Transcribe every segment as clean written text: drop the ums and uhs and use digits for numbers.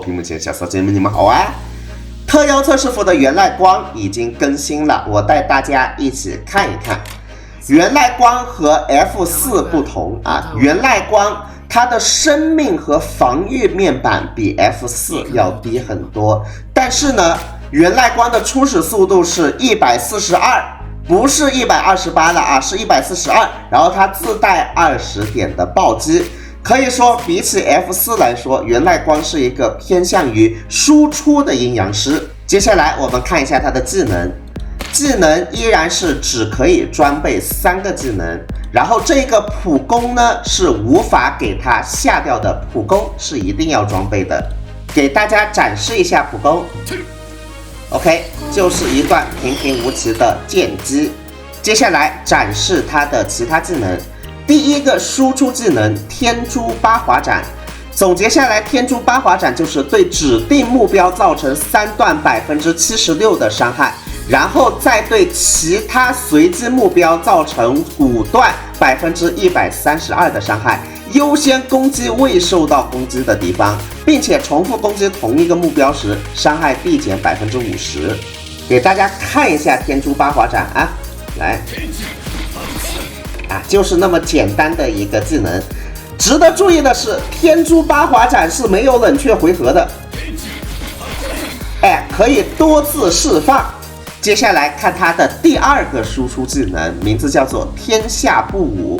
屏幕前小骚姐们，你们好啊！特优测试服的原赖光已经更新了，我带大家一起看一看。原赖光和 F4 不同啊，原赖光它的生命和防御面板比 F4 要低很多，但是呢，原赖光的初始速度是142，不是128了啊，是142，然后它自带20点的暴击。可以说，比起 F4 来说，原赖光是一个偏向于输出的阴阳师。接下来我们看一下它的技能，技能依然是只可以装备3个技能，然后这个普攻呢是无法给它下掉的，普攻是一定要装备的。给大家展示一下普攻 ，OK， 就是一段平平无奇的剑击。接下来展示它的其他技能。第一个输出技能天诛八华斩，总结下来，天诛八华斩就是对指定目标造成3段76%的伤害，然后再对其他随机目标造成5段132%的伤害，优先攻击未受到攻击的敌方，并且重复攻击同一个目标时，伤害递减50%。给大家看一下天诛八华斩啊，来。就是那么简单的一个技能。值得注意的是，天诛八华斩是没有冷却回合的，可以多次释放。接下来看它的第2个输出技能，名字叫做天下不武，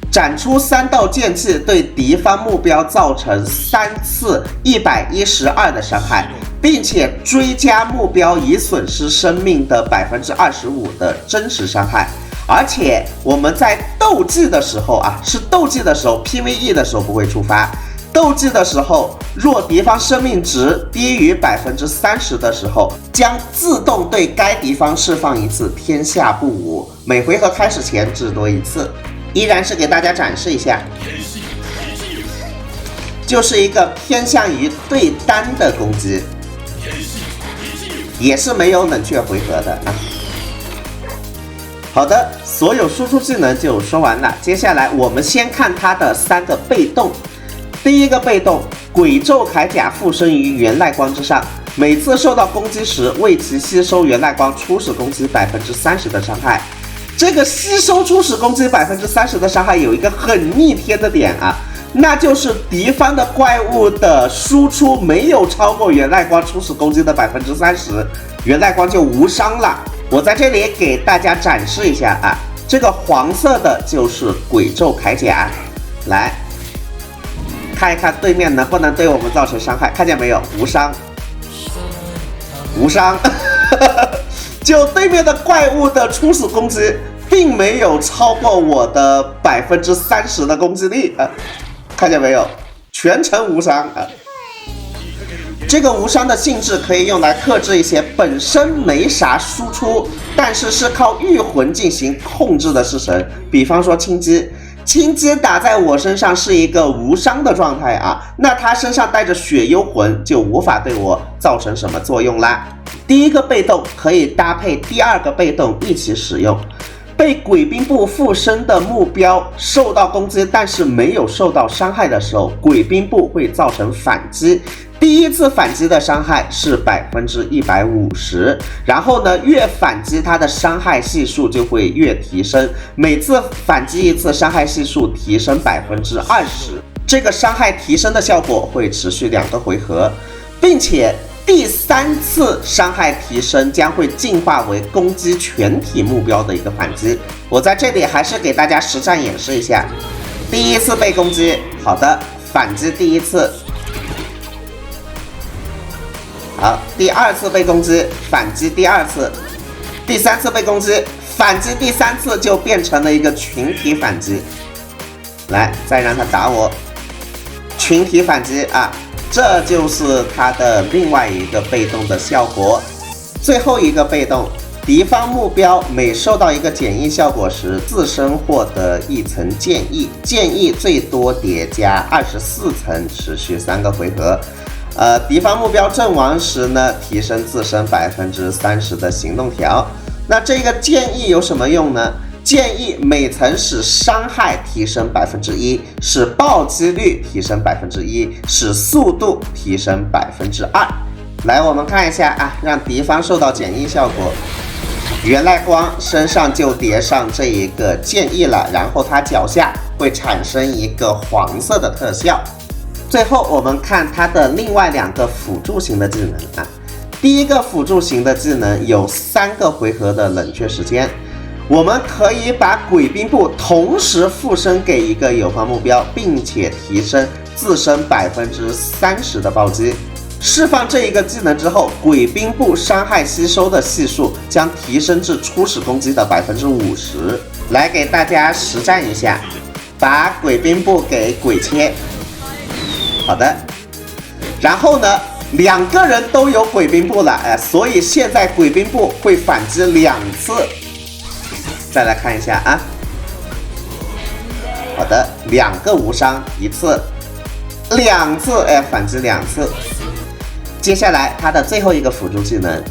斩出3道剑气，对敌方目标造成3次112的伤害，并且追加目标已损失生命的25%的真实伤害。而且我们在斗技的时候啊，是斗技的时候 ，PVE 的时候不会触发。斗技的时候，若敌方生命值低于30%的时候，将自动对该敌方释放一次天下不武，每回合开始前只多1次。依然是给大家展示一下，就是一个偏向于对单的攻击，也是没有冷却回合的啊。好的，所有输出技能就说完了。接下来我们先看它的3个被动。第一个被动，鬼咒铠甲附身于原赖光之上，每次受到攻击时，为其吸收原赖光初始攻击30%的伤害。这个吸收初始攻击30%的伤害有一个很逆天的点啊，那就是敌方的怪物的输出没有超过原赖光初始攻击的30%，原赖光就无伤了。我在这里给大家展示一下啊，这个黄色的就是鬼咒铠甲，来看一看对面能不能对我们造成伤害，看见没有？无伤，无伤，就对面的怪物的初始攻击并没有超过我的30%的攻击力啊，看见没有？全程无伤啊。这个无伤的性质可以用来克制一些本身没啥输出，但是是靠御魂进行控制的式神，比方说青姬。青姬打在我身上是一个无伤的状态啊，那他身上带着血幽魂就无法对我造成什么作用啦。第一个被动可以搭配第2个被动一起使用。被鬼兵部附身的目标受到攻击，但是没有受到伤害的时候，鬼兵部会造成反击。第1次反击的伤害是150%，然后呢，越反击它的伤害系数就会越提升，每次反击1次，伤害系数提升20%。这个伤害提升的效果会持续2个回合，并且第3次伤害提升将会进化为攻击全体目标的一个反击。我在这里还是给大家实战演示一下。第1次被攻击，好的，反击第1次。好，第2次被攻击，反击第2次，第3次被攻击，反击第3次，就变成了一个群体反击。来，再让他打我，群体反击啊，这就是它的另外一个被动的效果。最后一个被动，敌方目标每受到一个减益效果时，自身获得1层剑益，剑益最多叠加24层，持续3个回合。敌方目标阵亡时呢，提升自身30%的行动条。那这个剑益有什么用呢？建议每层使伤害提升1%，使暴击率提升1%，使速度提升2%。来，我们看一下啊，让敌方受到减一效果。源赖光身上就叠上这一个剑翼了，然后他脚下会产生一个黄色的特效。最后我们看他的另外2个辅助型的技能啊。第一个辅助型的技能有3个回合的冷却时间，我们可以把鬼兵部同时附身给一个友方目标，并且提升自身30%的暴击。释放这一个技能之后，鬼兵部伤害吸收的系数将提升至初始攻击的50%。来给大家实战一下，把鬼兵部给鬼切。好的，然后呢，2个人都有鬼兵部了，所以现在鬼兵部会反击2次。再来看一下啊，好的，2个无伤1次，2次，反击2次。接下来他的最后一个辅助技能，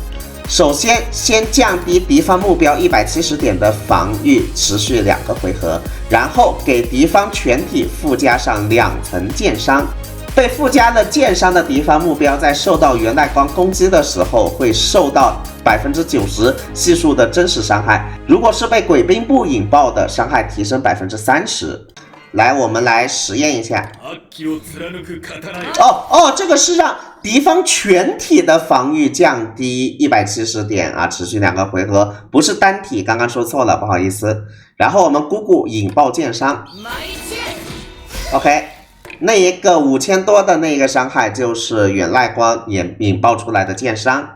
首先降低敌方目标170点的防御，持续2个回合，然后给敌方全体附加上2层剑伤。被附加了剑伤的敌方目标在受到源赖光攻击的时候，会受到90%系数的真实伤害。如果是被鬼兵部引爆的，伤害提升30%。来，我们来实验一下。这个是让敌方全体的防御降低170点啊，持续2个回合，不是单体，刚刚说错了，不好意思。然后我们姑姑引爆剑伤 ，OK， 那一个5000多的那个伤害就是源赖光引爆出来的剑伤。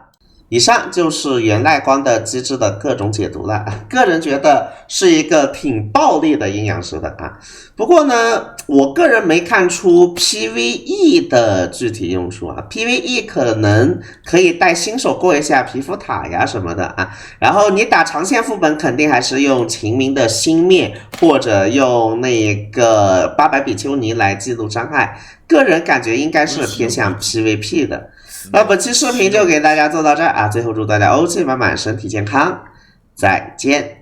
以上就是源赖光的机制的各种解读了，个人觉得是一个挺暴力的阴阳师的啊。不过呢，我个人没看出 PVE 的具体用处啊 ，PVE 可能可以带新手过一下皮肤塔呀什么的啊。然后你打长线副本肯定还是用秦明的星灭或者用那个800比丘尼来记录伤害，个人感觉应该是偏向 PVP 的。本期视频就给大家做到这儿啊！最后祝大家欧气满满，身体健康，再见。